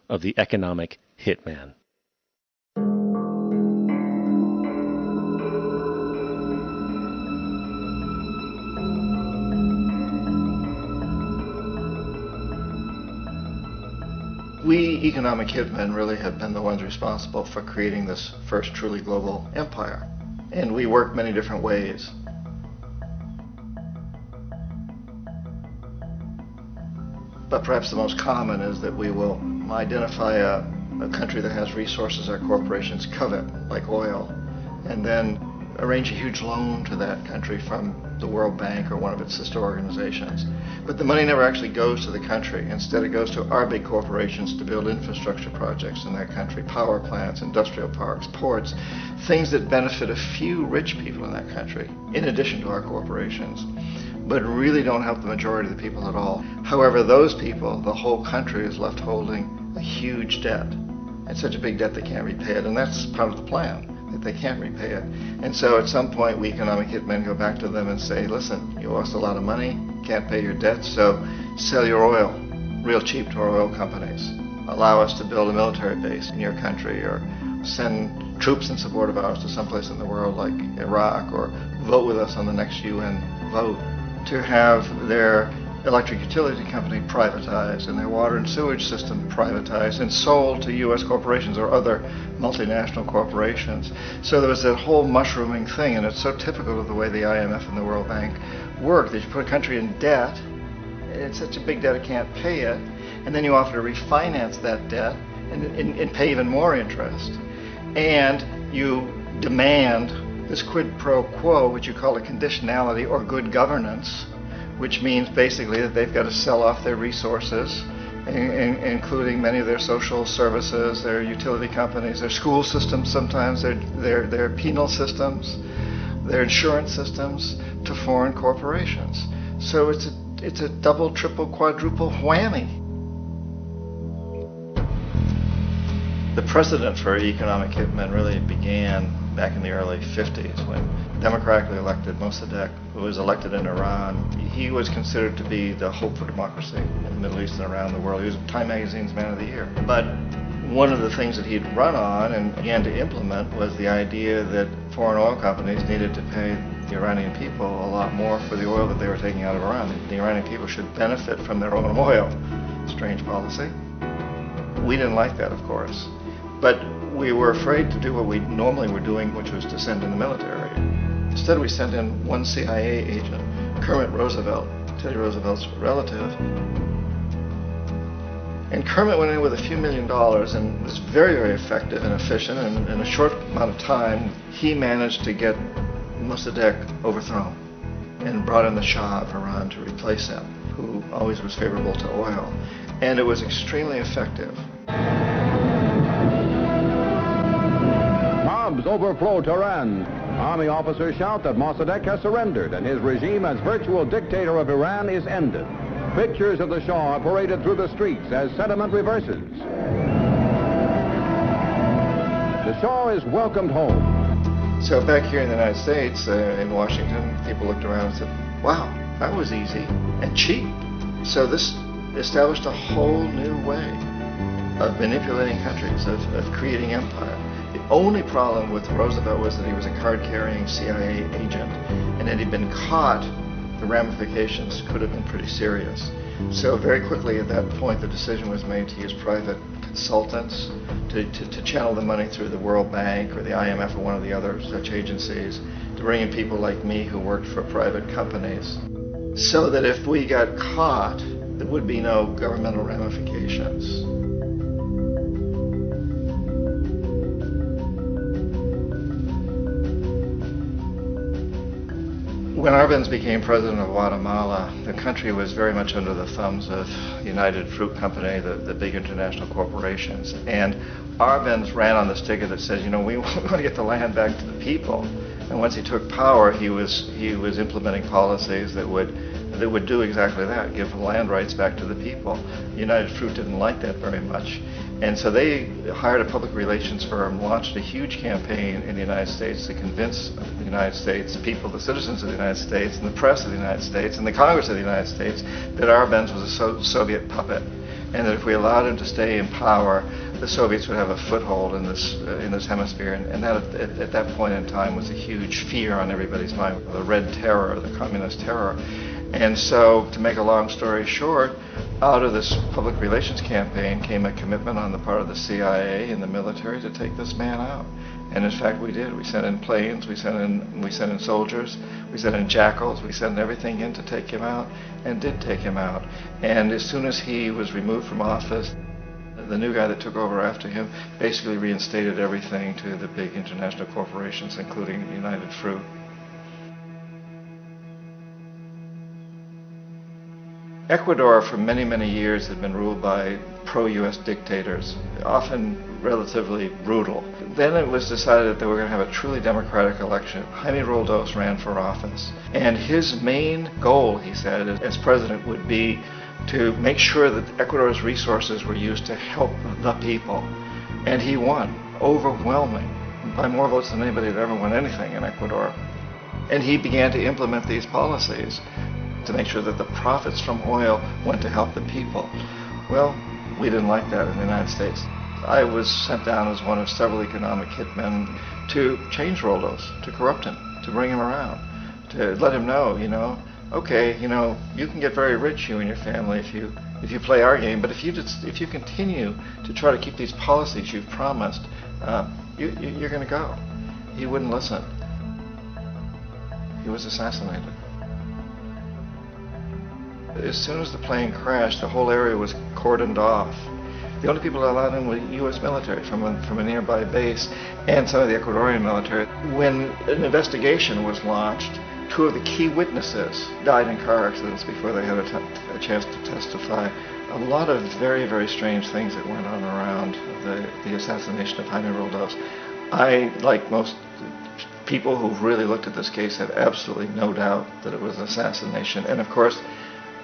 of the economic hitman. We economic hitmen really have been the ones responsible for creating this first truly global empire. And we work many different ways. But perhaps the most common is that we will identify a country that has resources our corporations covet, like oil, and then arrange a huge loan to that country from the World Bank or one of its sister organizations. But the money never actually goes to the country. Instead, it goes to our big corporations to build infrastructure projects in that country, power plants, industrial parks, ports, things that benefit a few rich people in that country, in addition to our corporations, but really don't help the majority of the people at all. However, those people, the whole country is left holding a huge debt. It's such a big debt they can't repay it, and that's part of the plan, that they can't repay it. And so at some point, we economic hitmen go back to them and say, listen, you owe us a lot of money, can't pay your debts, so sell your oil real cheap to our oil companies. Allow us to build a military base in your country, or send troops in support of ours to someplace in the world like Iraq, or vote with us on the next UN vote. To have their electric utility company privatized and their water and sewage system privatized and sold to U.S. corporations or other multinational corporations. So there was that whole mushrooming thing, and it's so typical of the way the IMF and the World Bank work, that you put a country in debt, it's such a big debt it can't pay it, and then you offer to refinance that debt and pay even more interest. And you demand this quid pro quo, which you call a conditionality or good governance, which means basically that they've got to sell off their resources, including many of their social services, their utility companies, their school systems sometimes, their penal systems, their insurance systems, to foreign corporations. So it's a double, triple, quadruple whammy. The precedent for economic hitmen really began back in the early 50s when democratically elected Mossadegh, who was elected in Iran. He was considered to be the hope for democracy in the Middle East and around the world. He was Time Magazine's Man of the Year. But one of the things that he'd run on and began to implement was the idea that foreign oil companies needed to pay the Iranian people a lot more for the oil that they were taking out of Iran. The Iranian people should benefit from their own oil. Strange policy. We didn't like that, of course. But we were afraid to do what we normally were doing, which was to send in the military. Instead, we sent in one CIA agent, Kermit Roosevelt, Teddy Roosevelt's relative. And Kermit went in with a few $1 million and was very, very effective and efficient. And in a short amount of time, he managed to get Mossadegh overthrown and brought in the Shah of Iran to replace him, who always was favorable to oil. And it was extremely effective. Mobs overflow Tehran. Army officers shout that Mossadegh has surrendered and his regime as virtual dictator of Iran is ended. Pictures of the Shah are paraded through the streets as sentiment reverses. The Shah is welcomed home. So back here in the United States, in Washington, people looked around and said, wow, that was easy and cheap. So this established a whole new way of manipulating countries, of creating empire. The only problem with Roosevelt was that he was a card-carrying CIA agent, and had he been caught, the ramifications could have been pretty serious. So very quickly at that point, the decision was made to use private consultants to channel the money through the World Bank or the IMF or one of the other such agencies, to bring in people like me who worked for private companies, so that if we got caught, there would be no governmental ramifications. When Arbenz became president of Guatemala, the country was very much under the thumbs of United Fruit Company, the big international corporations. And Arbenz ran on this ticket that says, you know, we want to get the land back to the people. And once he took power, he was implementing policies that would do exactly that, give land rights back to the people. United Fruit didn't like that very much. And so they hired a public relations firm, launched a huge campaign in the United States to convince the United States people, the citizens of the United States, and the press of the United States, and the Congress of the United States, that Arbenz was a Soviet puppet, and that if we allowed him to stay in power, the Soviets would have a foothold in this hemisphere, and that at that point in time was a huge fear on everybody's mind, the Red Terror, the communist terror. And so, to make a long story short, out of this public relations campaign came a commitment on the part of the CIA and the military to take this man out. And in fact, we did. We sent in planes, we sent in soldiers, we sent in jackals, we sent everything in to take him out, and did take him out. And as soon as he was removed from office, the new guy that took over after him basically reinstated everything to the big international corporations, including United Fruit. Ecuador for many, many years had been ruled by pro-US dictators, often relatively brutal. Then it was decided that they were going to have a truly democratic election. Jaime Roldos ran for office, and his main goal, he said, as president would be to make sure that Ecuador's resources were used to help the people. And he won, overwhelming, by more votes than anybody had ever won anything in Ecuador. And he began to implement these policies to make sure that the profits from oil went to help the people. Well, we didn't like that in the United States. I was sent down as one of several economic hitmen to change Roldos, to corrupt him, to bring him around, to let him know, okay, you can get very rich, you and your family, if you play our game, but if you continue to try to keep these policies you've promised, you're going to go. He wouldn't listen. He was assassinated. As soon as the plane crashed, the whole area was cordoned off. The only people allowed in were U.S. military from a nearby base and some of the Ecuadorian military. When an investigation was launched, two of the key witnesses died in car accidents before they had a chance to testify. A lot of very, very strange things that went on around the assassination of Jaime Roldos. I, like most people who've really looked at this case, have absolutely no doubt that it was an assassination. And of course,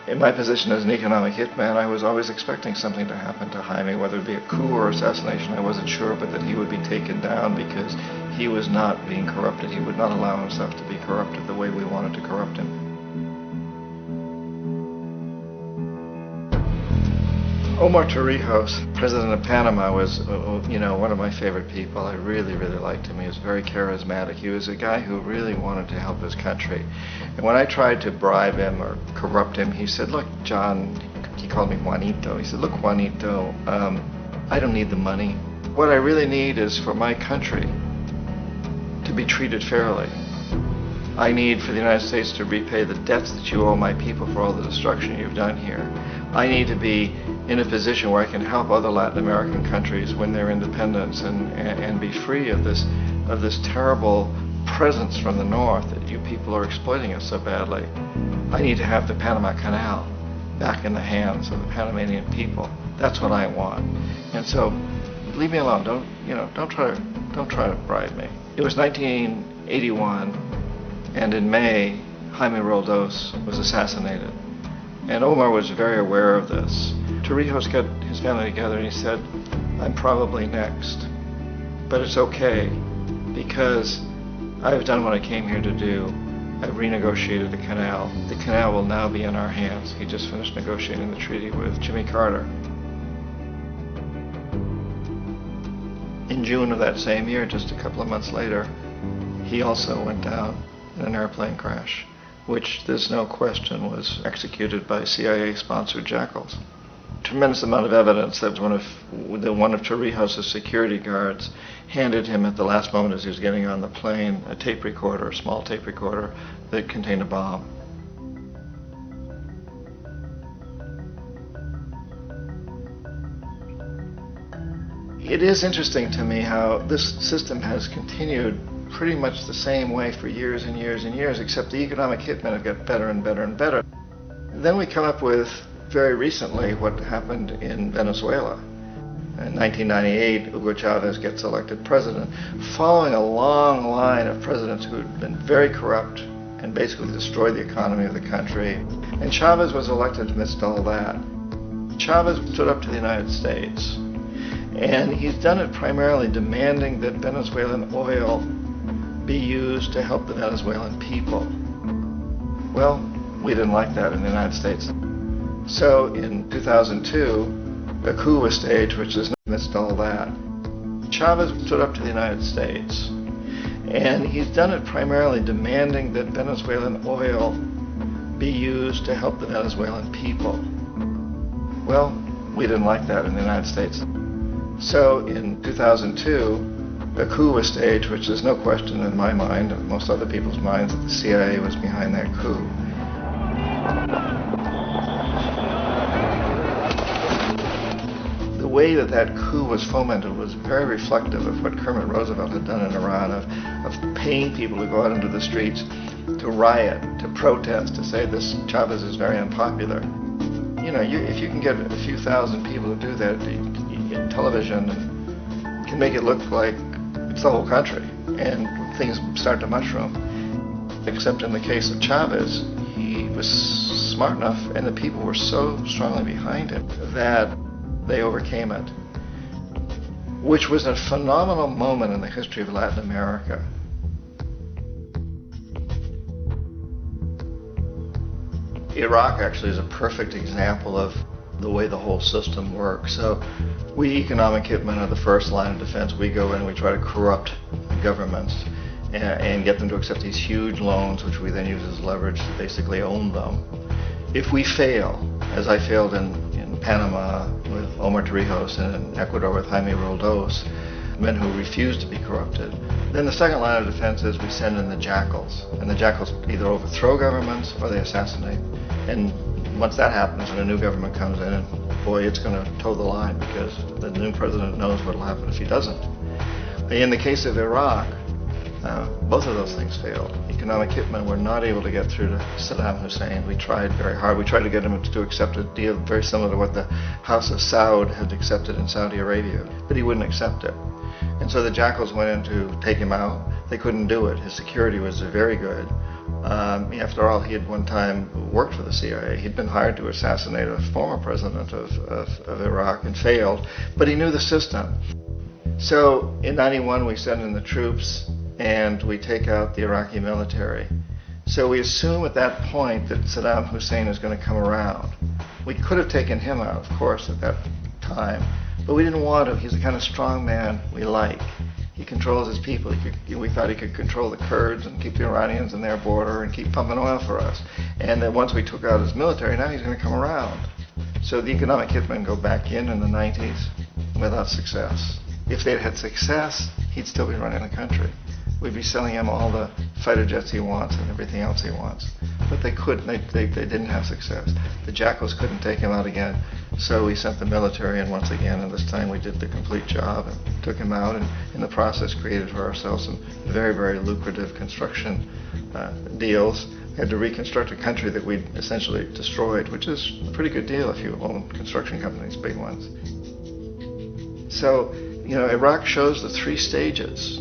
in my position as an economic hitman, I was always expecting something to happen to Jaime, whether it be a coup or assassination, I wasn't sure, but that he would be taken down because he was not being corrupted. He would not allow himself to be corrupted the way we wanted to corrupt him. Omar Torrijos, president of Panama, was one of my favorite people. I really, really liked him. He was very charismatic. He was a guy who really wanted to help his country. And when I tried to bribe him or corrupt him, he said, look, John, he called me Juanito. He said, look, Juanito, I don't need the money. What I really need is for my country to be treated fairly. I need for the United States to repay the debts that you owe my people for all the destruction you've done here. I need to be in a position where I can help other Latin American countries win their independence and be free of this terrible presence from the north that you people are exploiting us so badly. I need to have the Panama Canal back in the hands of the Panamanian people. That's what I want. And so, leave me alone. Don't try to bribe me. It was 1981, and in May, Jaime Roldos was assassinated. And Omar was very aware of this. Torrijos got his family together and he said, I'm probably next, but it's okay because I've done what I came here to do. I've renegotiated the canal. The canal will now be in our hands. He just finished negotiating the treaty with Jimmy Carter. In June of that same year, just a couple of months later, he also went down in an airplane crash, which there's no question was executed by CIA-sponsored jackals. Tremendous amount of evidence that one of Torrijos' security guards handed him at the last moment as he was getting on the plane a tape recorder, a small tape recorder that contained a bomb. It is interesting to me how this system has continued pretty much the same way for years and years and years, except the economic hitmen have got better and better and better. Then we come up with, very recently, what happened in Venezuela. In 1998, Hugo Chavez gets elected president, following a long line of presidents who had been very corrupt and basically destroyed the economy of the country. And Chavez was elected amidst all that. Chavez stood up to the United States, and he's done it primarily demanding that Venezuelan oil be used to help the Venezuelan people. Well, we didn't like that in the United States. So in 2002, a coup was staged, which is amidst all that. Chavez stood up to the United States, and he's done it primarily demanding that Venezuelan oil be used to help the Venezuelan people. Well, we didn't like that in the United States. So in 2002, a coup was staged, which is no question in my mind, and most other people's minds, that the CIA was behind that coup. The way that that coup was fomented was very reflective of what Kermit Roosevelt had done in Iran, of paying people to go out into the streets to riot, to protest, to say this Chavez is very unpopular. You know, if you can get a few thousand people to do that in television, and can make it look like it's the whole country, and things start to mushroom. Except in the case of Chavez, he was smart enough, and the people were so strongly behind him that they overcame it, which was a phenomenal moment in the history of Latin America. Iraq actually is a perfect example of the way the whole system works. So we economic hitmen are the first line of defense. We go in and we try to corrupt governments and get them to accept these huge loans, which we then use as leverage to basically own them. If we fail, as I failed in Panama with Omar Torrijos and in Ecuador with Jaime Roldos, men who refused to be corrupted, then the second line of defense is we send in the jackals. And the jackals either overthrow governments or they assassinate. And once that happens and a new government comes in, and boy, it's going to toe the line, because the new president knows what will happen if he doesn't. In the case of Iraq, both of those things failed. Economic hitmen were not able to get through to Saddam Hussein. We tried very hard. We tried to get him to accept a deal very similar to what the House of Saud had accepted in Saudi Arabia, but he wouldn't accept it. And so the jackals went in to take him out. They couldn't do it. His security was very good. After all, he had one time worked for the CIA. He'd been hired to assassinate a former president of Iraq and failed, but he knew the system. So in '91, we send in the troops and we take out the Iraqi military. So we assume at that point that Saddam Hussein is going to come around. We could have taken him out, of course, at that time, but we didn't want to. He's the kind of strong man we like. He controls his people. We thought he could control the Kurds and keep the Iranians in their border and keep pumping oil for us. And then once we took out his military, now he's going to come around. So the economic hitmen go back in the 90s without success. If they'd had success, he'd still be running the country. We'd be selling him all the fighter jets he wants and everything else he wants. But they couldn't. They didn't have success. The jackals couldn't take him out again. So we sent the military in once again, and this time we did the complete job and took him out, and in the process created for ourselves some very, very lucrative construction deals. We had to reconstruct a country that we'd essentially destroyed, which is a pretty good deal if you own construction companies, big ones. So, you know, Iraq shows the three stages.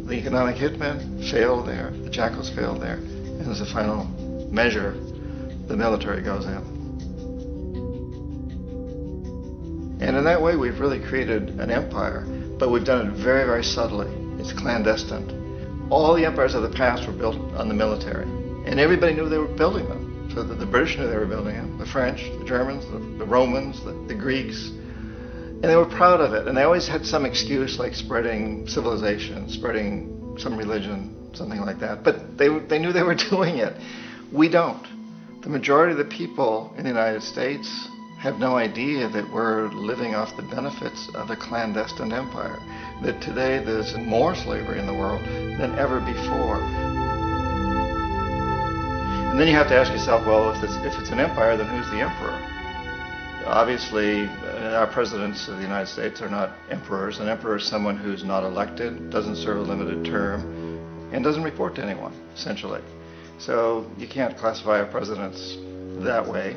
The economic hitmen failed there, the jackals failed there, and as a final measure, the military goes in. And in that way, we've really created an empire, but we've done it very, very subtly. It's clandestine. All the empires of the past were built on the military, and everybody knew they were building them. So the British knew they were building them, the French, the Germans, the Romans, the Greeks. And they were proud of it, and they always had some excuse, like spreading civilization, spreading some religion, something like that. But they knew they were doing it. We don't. The majority of the people in the United States have no idea that we're living off the benefits of a clandestine empire, that today there's more slavery in the world than ever before. And then you have to ask yourself, well, if it's an empire, then who's the emperor? Obviously, our presidents of the United States are not emperors. An emperor is someone who's not elected, doesn't serve a limited term, and doesn't report to anyone, essentially. So you can't classify our presidents that way.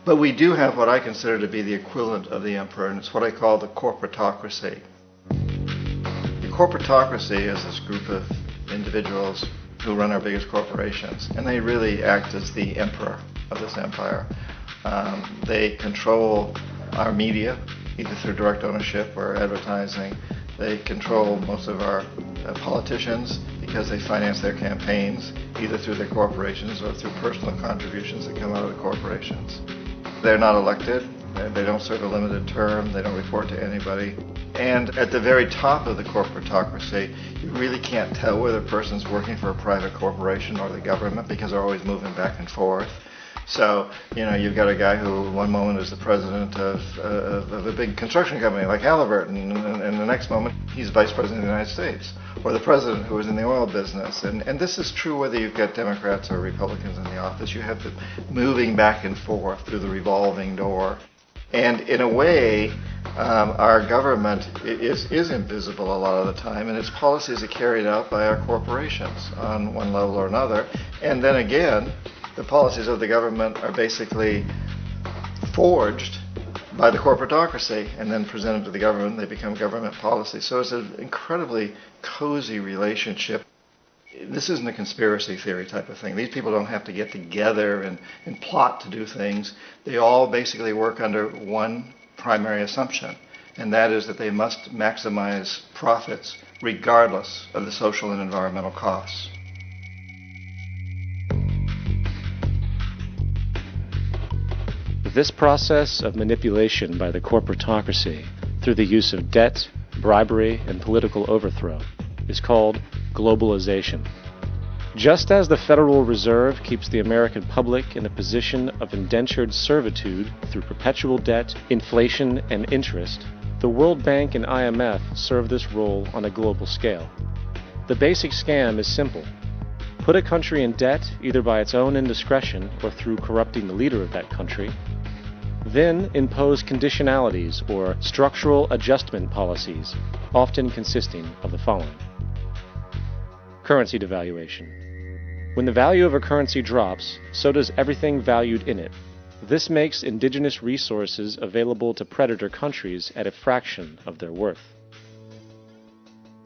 But we do have what I consider to be the equivalent of the emperor, and it's what I call the corporatocracy. The corporatocracy is this group of individuals who run our biggest corporations, and they really act as the emperor of this empire. They control our media, either through direct ownership or advertising. They control most of our politicians because they finance their campaigns, either through their corporations or through personal contributions that come out of the corporations. They're not elected. They don't serve a limited term. They don't report to anybody. And at the very top of the corporatocracy, you really can't tell whether a person's working for a private corporation or the government because they're always moving back and forth. So, you've got a guy who one moment is the president of a big construction company like Halliburton, and the next moment he's vice president of the United States, or the president who is in the oil business. And this is true whether you've got Democrats or Republicans in the office. You have the moving back and forth through the revolving door. And in a way, our government is invisible a lot of the time, and its policies are carried out by our corporations on one level or another. And then again, the policies of the government are basically forged by the corporatocracy and then presented to the government. They become government policy. So it's an incredibly cozy relationship. This isn't a conspiracy theory type of thing. These people don't have to get together and plot to do things. They all basically work under one primary assumption, and that is that they must maximize profits regardless of the social and environmental costs. This process of manipulation by the corporatocracy through the use of debt, bribery, and political overthrow is called globalization. Just as the Federal Reserve keeps the American public in a position of indentured servitude through perpetual debt, inflation, and interest, the World Bank and IMF serve this role on a global scale. The basic scam is simple. Put a country in debt either by its own indiscretion or through corrupting the leader of that country, then impose conditionalities or structural adjustment policies, often consisting of the following. Currency devaluation. When the value of a currency drops, so does everything valued in it. This makes indigenous resources available to predator countries at a fraction of their worth.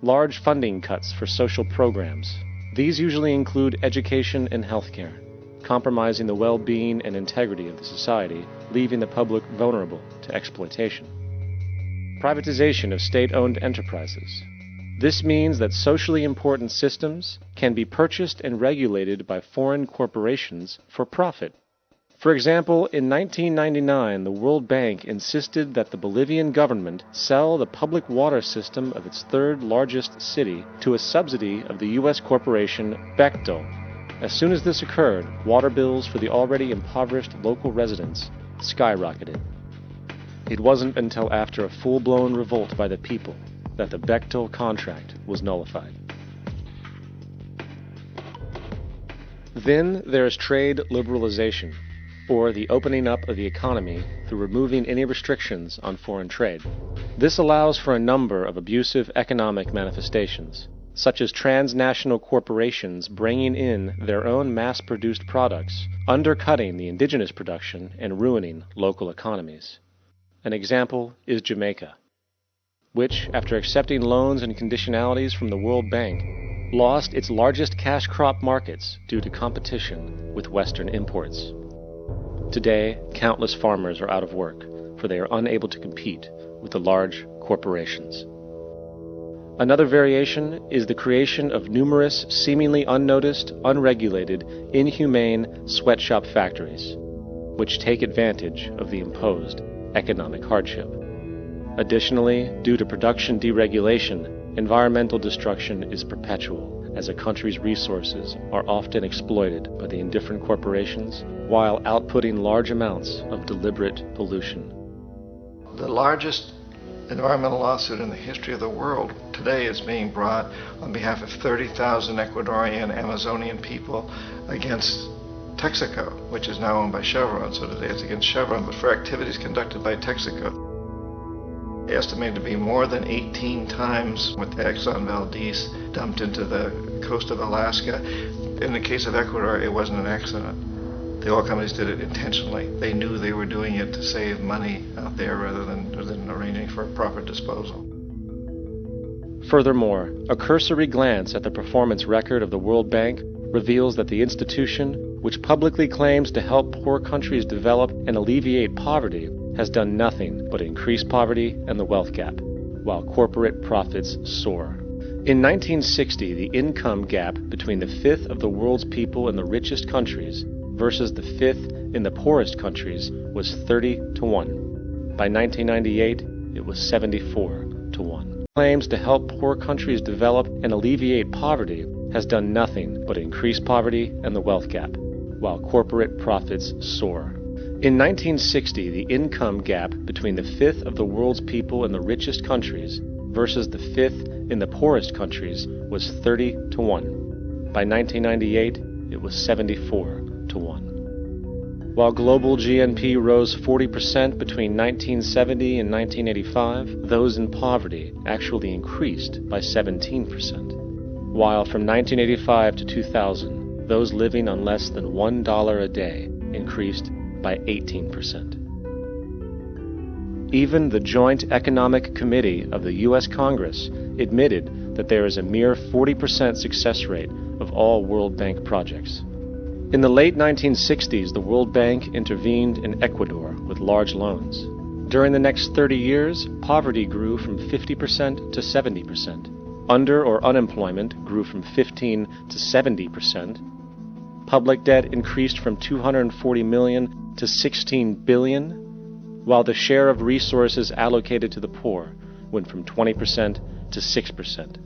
Large funding cuts for social programs. These usually include education and healthcare, compromising the well-being and integrity of the society, leaving the public vulnerable to exploitation. Privatization of state-owned enterprises. This means that socially important systems can be purchased and regulated by foreign corporations for profit. For example, in 1999, the World Bank insisted that the Bolivian government sell the public water system of its third largest city to a subsidy of the U.S. corporation Bechtel. As soon as this occurred, water bills for the already impoverished local residents skyrocketed. It wasn't until after a full-blown revolt by the people that the Bechtel contract was nullified. Then there is trade liberalization, or the opening up of the economy through removing any restrictions on foreign trade. This allows for a number of abusive economic manifestations, such as transnational corporations bringing in their own mass-produced products, undercutting the indigenous production and ruining local economies. An example is Jamaica, which, after accepting loans and conditionalities from the World Bank, lost its largest cash crop markets due to competition with Western imports. Today, countless farmers are out of work, for they are unable to compete with the large corporations. Another variation is the creation of numerous, seemingly unnoticed, unregulated, inhumane sweatshop factories, which take advantage of the imposed economic hardship. Additionally, due to production deregulation, environmental destruction is perpetual, as a country's resources are often exploited by the indifferent corporations while outputting large amounts of deliberate pollution. The largest environmental lawsuit in the history of the world today is being brought on behalf of 30,000 Ecuadorian Amazonian people against Texaco, which is now owned by Chevron. So today it's against Chevron, but for activities conducted by Texaco. Estimated to be more than 18 times what the Exxon Valdez dumped into the coast of Alaska. In the case of Ecuador, it wasn't an accident. The oil companies did it intentionally. They knew they were doing it to save money out there rather than arranging for proper disposal. Furthermore, a cursory glance at the performance record of the World Bank reveals that the institution, which publicly claims to help poor countries develop and alleviate poverty, has done nothing but increase poverty and the wealth gap, while corporate profits soar. In 1960, the income gap between the fifth of the world's people in the richest countries versus the fifth in the poorest countries was 30 to 1. By 1998, it was 74 to 1. Claims to help poor countries develop and alleviate poverty has done nothing but increase poverty and the wealth gap, while corporate profits soar. In 1960, the income gap between the fifth of the world's people in the richest countries versus the fifth in the poorest countries was 30 to 1. By 1998, it was 74 to 1. While global GNP rose 40% between 1970 and 1985, those in poverty actually increased by 17%. While from 1985 to 2000, those living on less than $1 a day increased by 18%. Even the Joint Economic Committee of the U.S. Congress admitted that there is a mere 40% success rate of all World Bank projects. In the late 1960s, the World Bank intervened in Ecuador with large loans. During the next 30 years, poverty grew from 50% to 70%. Under or unemployment grew from 15 to 70%. Public debt increased from $240 million to $16 billion, while the share of resources allocated to the poor went from 20% to 6%.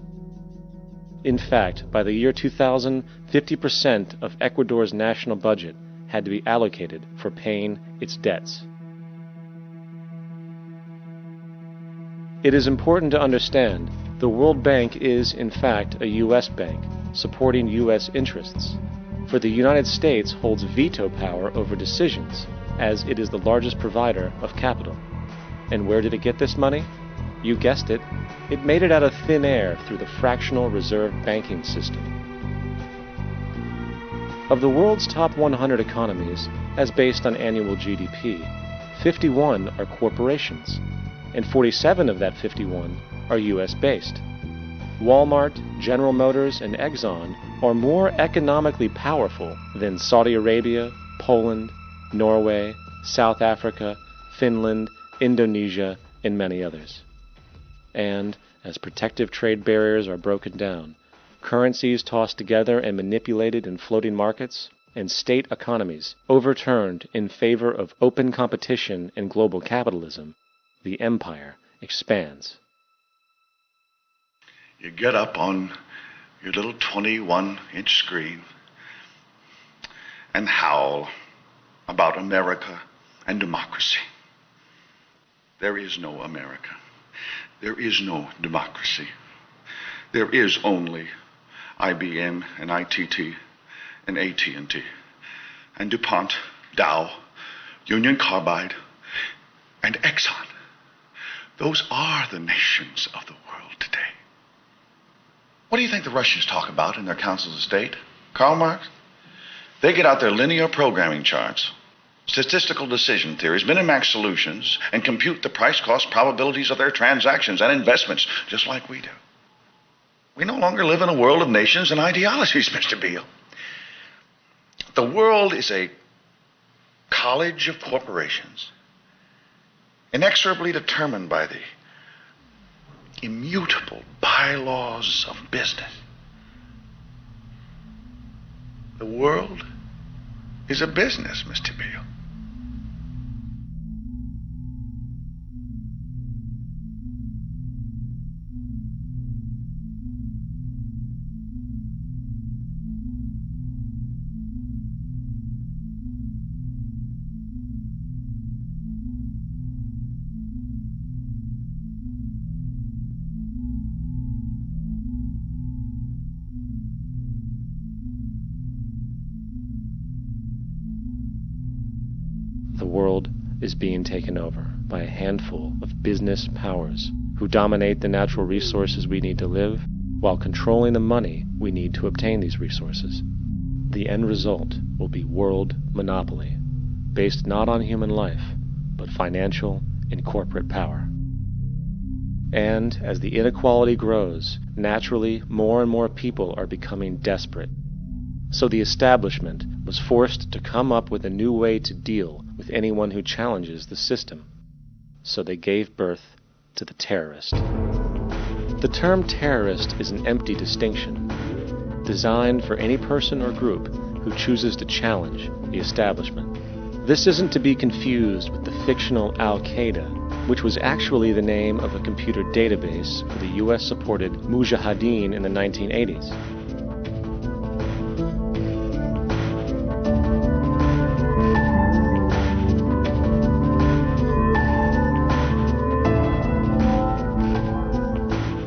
In fact, by the year 2000, 50% of Ecuador's national budget had to be allocated for paying its debts. It is important to understand the World Bank is, in fact, a U.S. bank, supporting U.S. interests. For the United States holds veto power over decisions, as it is the largest provider of capital. And where did it get this money? You guessed it, it made it out of thin air through the fractional reserve banking system. Of the world's top 100 economies, as based on annual GDP, 51 are corporations, and 47 of that 51 are U.S.-based. Walmart, General Motors, and Exxon are more economically powerful than Saudi Arabia, Poland, Norway, South Africa, Finland, Indonesia, and many others. And as protective trade barriers are broken down, currencies tossed together and manipulated in floating markets, and state economies overturned in favor of open competition and global capitalism, the empire expands. You get up on your little 21-inch screen and howl about America and democracy. There is no America. There is no democracy. There is only IBM and ITT and AT&T and DuPont, Dow, Union Carbide, and Exxon. Those are the nations of the world today. What do you think the Russians talk about in their councils of state? Karl Marx? They get out their linear programming charts, statistical decision theories, Minimax solutions, and compute the price-cost probabilities of their transactions and investments, just like we do. We no longer live in a world of nations and ideologies, Mr. Beale. The world is a college of corporations, inexorably determined by the immutable bylaws of business. The world is a business, Mr. Beale. The world is being taken over by a handful of business powers who dominate the natural resources we need to live while controlling the money we need to obtain these resources. The end result will be world monopoly, based not on human life, but financial and corporate power. And as the inequality grows, naturally more and more people are becoming desperate. So the establishment was forced to come up with a new way to deal with anyone who challenges the system. So they gave birth to the terrorist. The term terrorist is an empty distinction, designed for any person or group who chooses to challenge the establishment. This isn't to be confused with the fictional Al-Qaeda, which was actually the name of a computer database for the US-supported Mujahideen in the 1980s.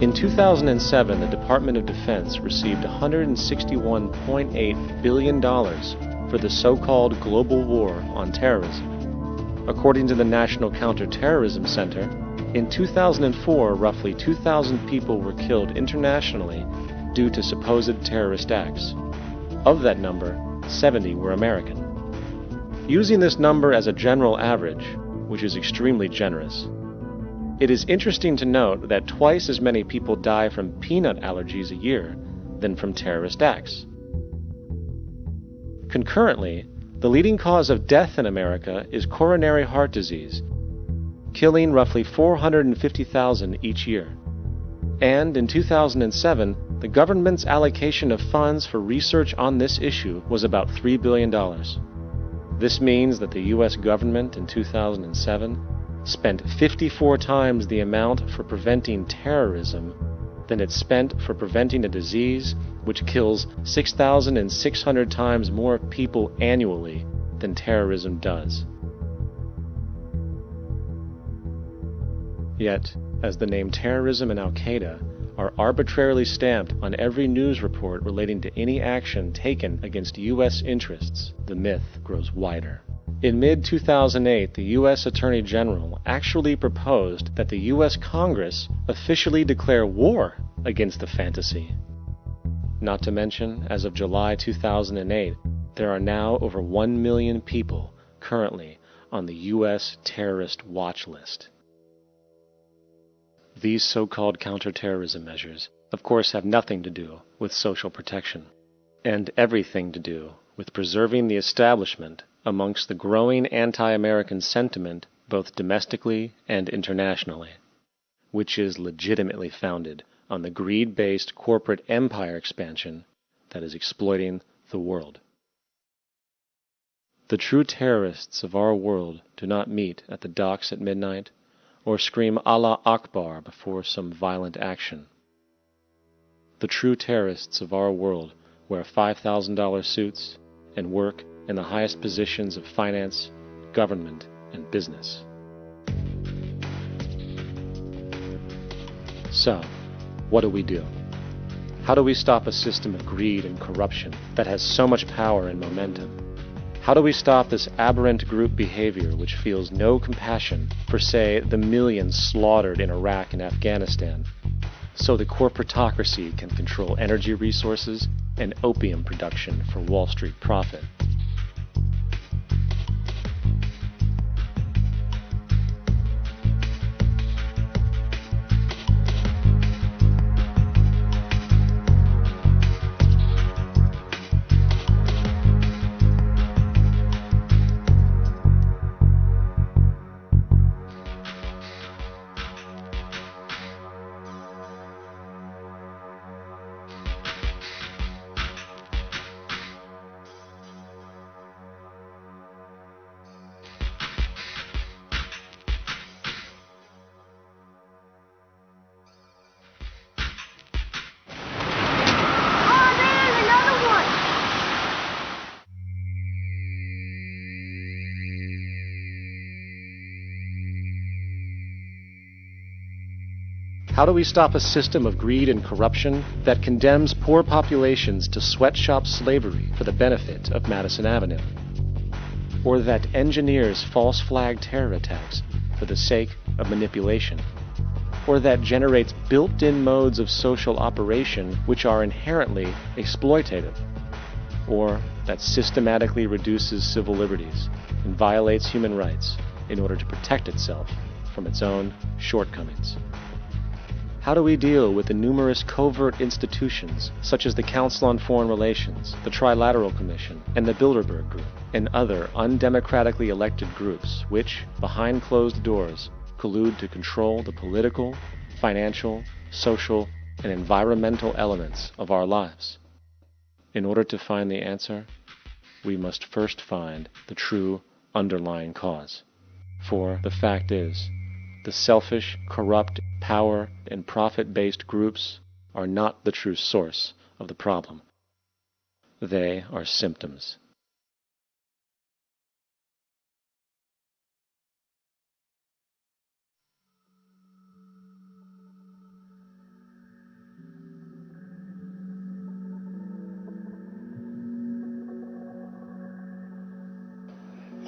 In 2007, the Department of Defense received $161.8 billion for the so-called global war on terrorism. According to the National Counterterrorism Center, in 2004, roughly 2,000 people were killed internationally due to supposed terrorist acts. Of that number, 70 were American. Using this number as a general average, which is extremely generous, it is interesting to note that twice as many people die from peanut allergies a year than from terrorist acts. Concurrently, the leading cause of death in America is coronary heart disease, killing roughly 450,000 each year. And in 2007, the government's allocation of funds for research on this issue was about $3 billion. This means that the U.S. government in 2007 spent 54 times the amount for preventing terrorism than it spent for preventing a disease which kills 6,600 times more people annually than terrorism does. Yet, as the name terrorism and Al-Qaeda are arbitrarily stamped on every news report relating to any action taken against U.S. interests, the myth grows wider. In mid-2008, the U.S. Attorney General actually proposed that the U.S. Congress officially declare war against the fantasy. Not to mention, as of July 2008, there are now over 1 million people currently on the U.S. terrorist watch list. These so-called counterterrorism measures, of course, have nothing to do with social protection, and everything to do with preserving the establishment amongst the growing anti-American sentiment both domestically and internationally, which is legitimately founded on the greed-based corporate empire expansion that is exploiting the world. The true terrorists of our world do not meet at the docks at midnight or scream Allah Akbar before some violent action. The true terrorists of our world wear $5,000 suits and work in the highest positions of finance, government, and business. So, what do? How do we stop a system of greed and corruption that has so much power and momentum? How do we stop this aberrant group behavior which feels no compassion for, say, the millions slaughtered in Iraq and Afghanistan, so the corporatocracy can control energy resources and opium production for Wall Street profit? How do we stop a system of greed and corruption that condemns poor populations to sweatshop slavery for the benefit of Madison Avenue? Or that engineers false flag terror attacks for the sake of manipulation? Or that generates built-in modes of social operation which are inherently exploitative? Or that systematically reduces civil liberties and violates human rights in order to protect itself from its own shortcomings? How do we deal with the numerous covert institutions, such as the Council on Foreign Relations, the Trilateral Commission, and the Bilderberg Group, and other undemocratically elected groups which, behind closed doors, collude to control the political, financial, social, and environmental elements of our lives? In order to find the answer, we must first find the true underlying cause. For the fact is, the selfish, corrupt, power, and profit-based groups are not the true source of the problem. They are symptoms.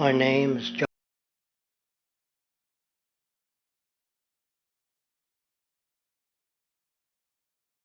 My name is John.